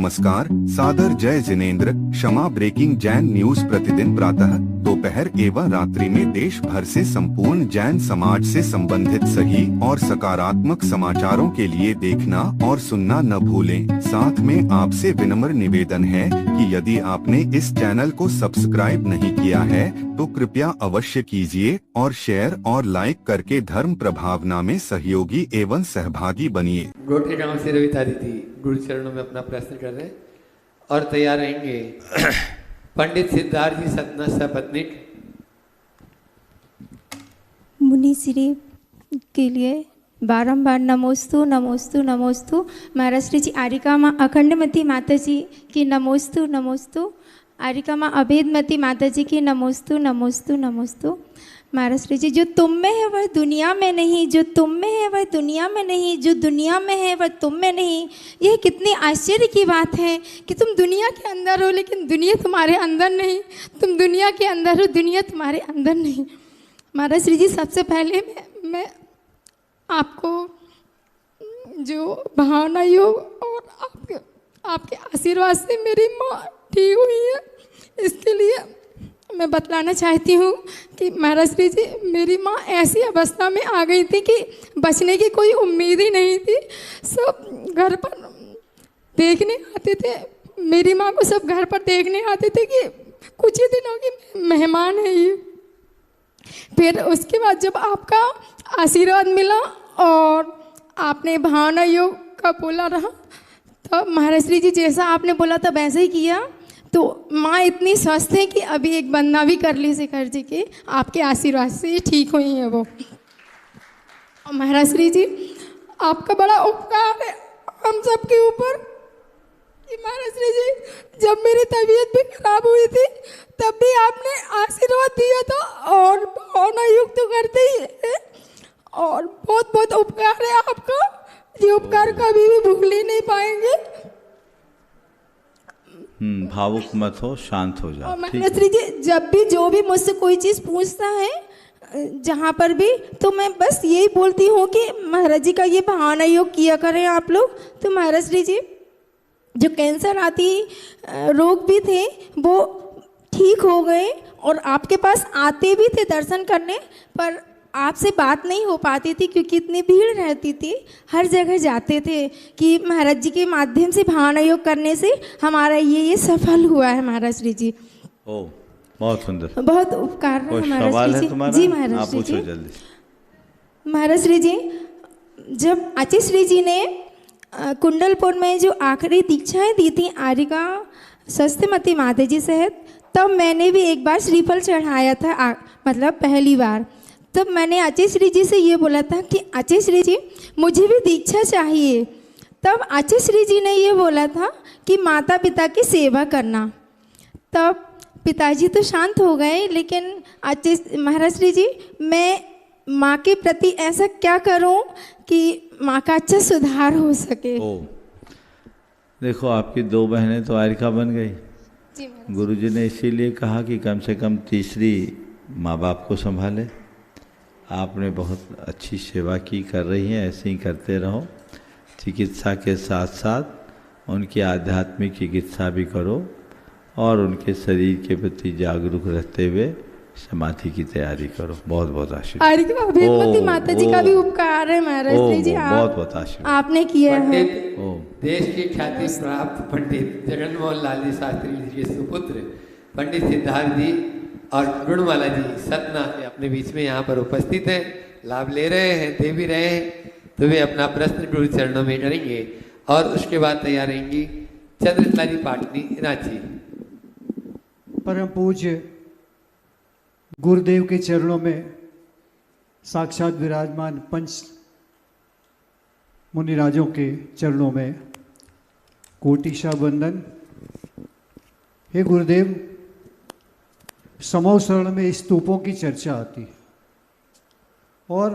नमस्कार, सादर जय जिनेंद्र। क्षमा ब्रेकिंग जैन न्यूज प्रतिदिन प्रातः, दोपहर एवं रात्रि में देश भर से संपूर्ण जैन समाज से संबंधित सही और सकारात्मक समाचारों के लिए देखना और सुनना न भूलें। साथ में आपसे विनम्र निवेदन है कि यदि आपने इस चैनल को सब्सक्राइब नहीं किया है तो कृपया अवश्य कीजिए और शेयर और लाइक करके धर्म प्रभावना में सहयोगी एवं सहभागी बनिए। गोठे गांव से रविता दीदी गुरु चरणों में अपना प्रश्न कर रहे हैं और तैयार रहेंगे। पंडित सिद्धार्थ जी सतना सपत्निक। मुनि श्री के लिए बारंबार नमोस्तु नमोस्तु नमोस्तु। महाराज श्री जी आरिका माँ अखंडमती माता जी की नमोस्तु नमोस्तु। आरिका माँ अभेदमती माता जी की नमोस्तु नमोस्तु नमोस्तु। महाराज श्री जी, जो तुम में है वह दुनिया में नहीं, जो तुम में है वह दुनिया में नहीं, जो दुनिया में है वह तुम में नहीं। यह कितनी आश्चर्य की बात है कि तुम दुनिया के अंदर हो लेकिन दुनिया तुम्हारे अंदर नहीं, तुम दुनिया के अंदर हो दुनिया तुम्हारे अंदर नहीं। महाराज श्री जी, सबसे पहले मैं आपको जो भावना योग और आपके आशीर्वाद से मेरी माँ ठीक हुई है, इसके लिए मैं बतलाना चाहती हूँ कि महाराज श्री जी, मेरी माँ ऐसी अवस्था में आ गई थी कि बचने की कोई उम्मीद ही नहीं थी। सब घर पर देखने आते थे, मेरी माँ को सब घर पर देखने आते थे कि कुछ ही दिनों की मेहमान है ये। फिर उसके बाद जब आपका आशीर्वाद मिला और आपने भावना योग का बोला रहा, तो महाराज श्री जी जैसा आपने बोला था वैसे ही किया। तो माँ इतनी स्वस्थ है कि अभी एक बंदा भी कर ली शेखर जी के आपके आशीर्वाद से ही ठीक हुई है वो। और महाराज श्री जी, आपका बड़ा उपकार है हम सबके ऊपर कि महाराज श्री जी, जब मेरी तबीयत भी खराब हुई थी तब भी आपने आशीर्वाद दिया था और भावना युक्त तो करते ही है और बहुत बहुत उपकार है आपका। ये उपकार कभी भी भूल ही नहीं पाएंगे। भावुक मत हो, शांत हो जाओ। महाराज श्री जी, जब भी जो भी मुझसे कोई चीज़ पूछता है जहाँ पर भी, तो मैं बस यही बोलती हूँ कि महाराज जी का ये भावना योग किया करें आप लोग। तो महाराज श्री जी, जो कैंसर आदि रोग भी थे वो ठीक हो गए और आपके पास आते भी थे दर्शन करने, पर आपसे बात नहीं हो पाती थी क्योंकि इतनी भीड़ रहती थी। हर जगह जाते थे कि महाराज जी के माध्यम से भावना योग करने से हमारा ये सफल हुआ है महाराज श्री जी। ओ, बहुत सुंदर, बहुत उपकार है महाराज श्री जी। जी महाराज श्री जी। जल्दी। महाराज श्री जी, जब आचार्य श्री जी ने कुंडलपुर में जो आखिरी दीक्षाएं दी थी आरिका सस्तेमती माता जी सहित, तब मैंने भी एक बार श्रीफल चढ़ाया था, मतलब पहली बार। तब मैंने आचार्य श्री जी से ये बोला था कि आचार्य श्री जी, मुझे भी दीक्षा चाहिए। तब आचार्य श्री जी ने ये बोला था कि माता पिता की सेवा करना। तब पिताजी तो शांत हो गए, लेकिन आचार्य महाराज श्री जी, मैं माँ के प्रति ऐसा क्या करूं कि माँ का अच्छा सुधार हो सके। देखो, आपकी दो बहनें तो आरिका बन गई। गुरुजी ने इसीलिए कहा कि कम से कम तीसरी माँ बाप को संभाले। आपने बहुत अच्छी सेवा की, कर रही हैं, ऐसे ही करते रहो। चिकित्सा के साथ साथ उनकी आध्यात्मिक चिकित्सा भी करो और उनके शरीर के प्रति जागरूक रहते हुए समाधि की तैयारी करो। बहुत बहुत आशीर्वाद। अभेदमती माता जी का भी उपकार है महाराज श्री जी, बहुत बहुत आशीर्वाद आपने किया है। देश की ख्याति प्राप्त पंडित जगनमोहन लाल जी शास्त्री जी के सुपुत्र पंडित सिद्धार्थ जी और गुणमाला जी सतना अपने बीच में यहाँ पर उपस्थित हैं, लाभ ले रहे हैं, दे भी रहे हैं। तो वे अपना प्रश्न गुरु चरणों में करेंगे और उसके बाद तैयार रहेंगी चंद्रकला जी पाटनी रांची। परम पूज्य गुरुदेव के चरणों में साक्षात विराजमान पंच मुनिराजों के चरणों में कोटिशा वंदन। हे गुरुदेव, समूह शरण में स्तूपों की चर्चा आती और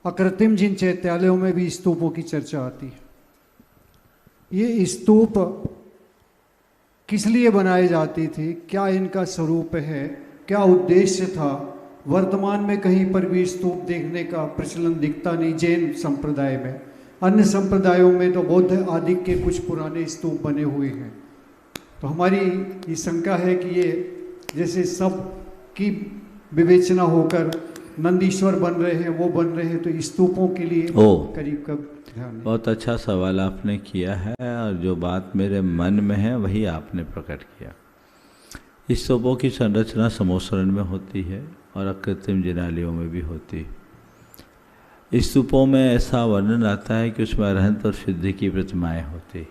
अकृत्रिम जिन चैत्यालयों में भी स्तूपों की चर्चा आती है। ये स्तूप किस लिए बनाए जाती थी, क्या इनका स्वरूप है, क्या उद्देश्य था? वर्तमान में कहीं पर भी स्तूप देखने का प्रचलन दिखता नहीं जैन संप्रदाय में। अन्य संप्रदायों में तो बौद्ध आदि के कुछ पुराने स्तूप बने हुए हैं। तो हमारी ये शंका है कि ये जैसे सब की विवेचना होकर नंदीश्वर बन रहे हैं, वो बन रहे हैं, तो स्तूपों के लिए करीब कब ध्यान है? बहुत अच्छा सवाल आपने किया है, और जो बात मेरे मन में है वही आपने प्रकट किया। स्तूपों की संरचना समोसरण में होती है और अकृत्रिम जिनालयों में भी होती है। स्तूपों में ऐसा वर्णन आता है कि उसमें अरहंत और सिद्धि की प्रतिमाएं होती।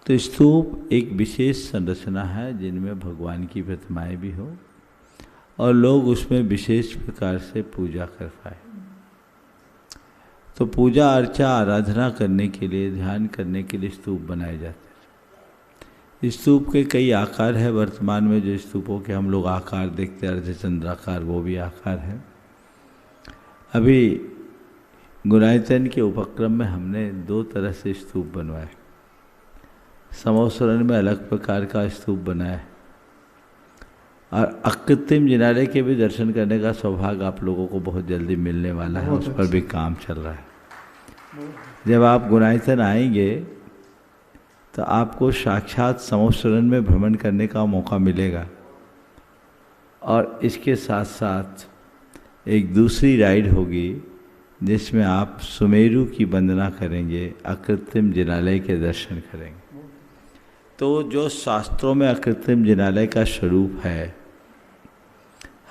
तो स्तूप एक विशेष संरचना है जिनमें भगवान की प्रतिमाएं भी हो और लोग उसमें विशेष प्रकार से पूजा कर पाए। तो पूजा अर्चा आराधना करने के लिए, ध्यान करने के लिए स्तूप बनाए जाते हैं। स्तूप के कई आकार है। वर्तमान में जो स्तूपों के हम लोग आकार देखते हैं, अर्धचंद्राकार, वो भी आकार है। अभी गुणायतन के उपक्रम में हमने 2 तरह से स्तूप बनवाए। समोसरण में अलग प्रकार का स्तूप बनाया है, और अकृत्रिम जिनालय के भी दर्शन करने का सौभाग्य आप लोगों को बहुत जल्दी मिलने वाला है। उस पर भी काम चल रहा है। जब आप गुणायतन आएंगे तो आपको साक्षात समोसरण में भ्रमण करने का मौका मिलेगा, और इसके साथ साथ एक दूसरी राइड होगी जिसमें आप सुमेरु की वंदना करेंगे, अकृत्रिम जिनालय के दर्शन करेंगे। तो जो शास्त्रों में अकृत्रिम जिनालय का स्वरूप है,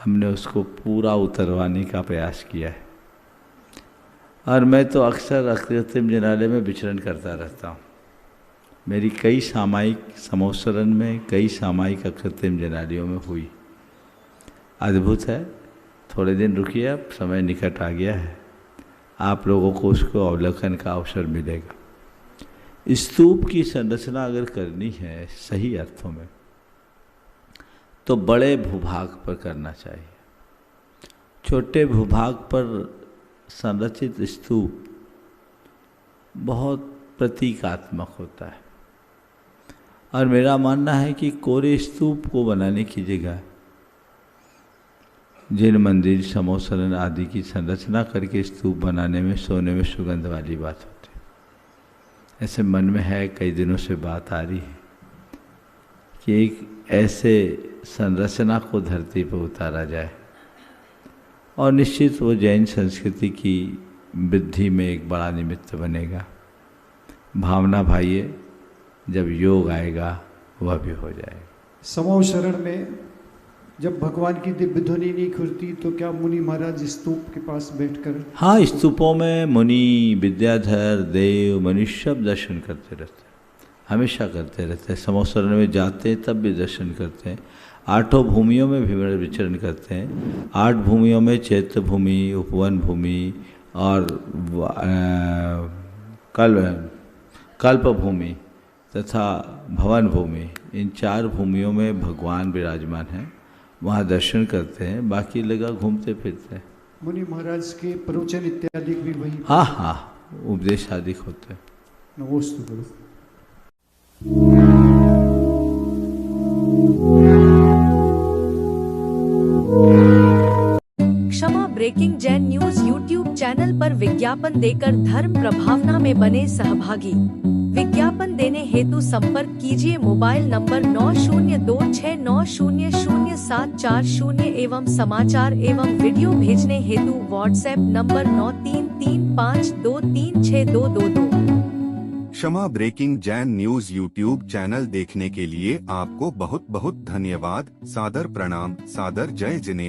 हमने उसको पूरा उतरवाने का प्रयास किया है। और मैं तो अक्सर अकृत्रिम जिनालय में विचरण करता रहता हूँ। मेरी कई सामायिक समोसरण में, कई सामायिक अकृत्रिम जिनालयों में हुई। अद्भुत है। थोड़े दिन रुकिए, अब समय निकट आ गया है, आप लोगों को उसको अवलोकन का अवसर मिलेगा। स्तूप की संरचना अगर करनी है सही अर्थों में, तो बड़े भूभाग पर करना चाहिए। छोटे भूभाग पर संरचित स्तूप बहुत प्रतीकात्मक होता है, और मेरा मानना है कि कोरे स्तूप को बनाने की जगह जिन मंदिर, समोसरण आदि की संरचना करके स्तूप बनाने में सोने में सुगंध वाली बात होती है। ऐसे मन में है, कई दिनों से बात आ रही है कि एक ऐसे संरचना को धरती पर उतारा जाए, और निश्चित वो जैन संस्कृति की वृद्धि में एक बड़ा निमित्त बनेगा। भावना भाइये, जब योग आएगा वह भी हो जाएगा। समोसरण में जब भगवान की दिव्य ध्वनि नहीं खुलती तो क्या मुनि महाराज स्तूप के पास बैठकर? हाँ, स्तूपों में मुनि, विद्याधर, देव, मनुष्य दर्शन करते रहते हैं, हमेशा करते रहते हैं। समोसरण में जाते हैं तब भी दर्शन करते हैं। 8 भूमियों में भी विचरण करते हैं। 8 भूमियों में चैत्य भूमि, उपवन भूमि और कल्प भूमि तथा भवन भूमि, इन 4 भूमियों में भगवान विराजमान हैं। वहाँ दर्शन करते हैं, बाकी लगा घूमते फिरते हैं। मुनि महाराज के प्रवचन इत्यादि भी वही? हाँ हाँ, उपदेश आदि होते हैं। नमोस्तु करो। क्षमा breaking Jain news YouTube channel पर विज्ञापन देकर धर्म प्रभावना में बने सहभागी। विज्ञापन देने हेतु संपर्क कीजिए मोबाइल नंबर 9026900740 एवं समाचार एवं वीडियो भेजने हेतु व्हाट्सएप नंबर 9335236222। क्षमा breaking Jain news YouTube channel देखने के लिए आपको बहुत बहुत धन्यवाद। सादर प्रणाम, सादर जय जिनेंद्र।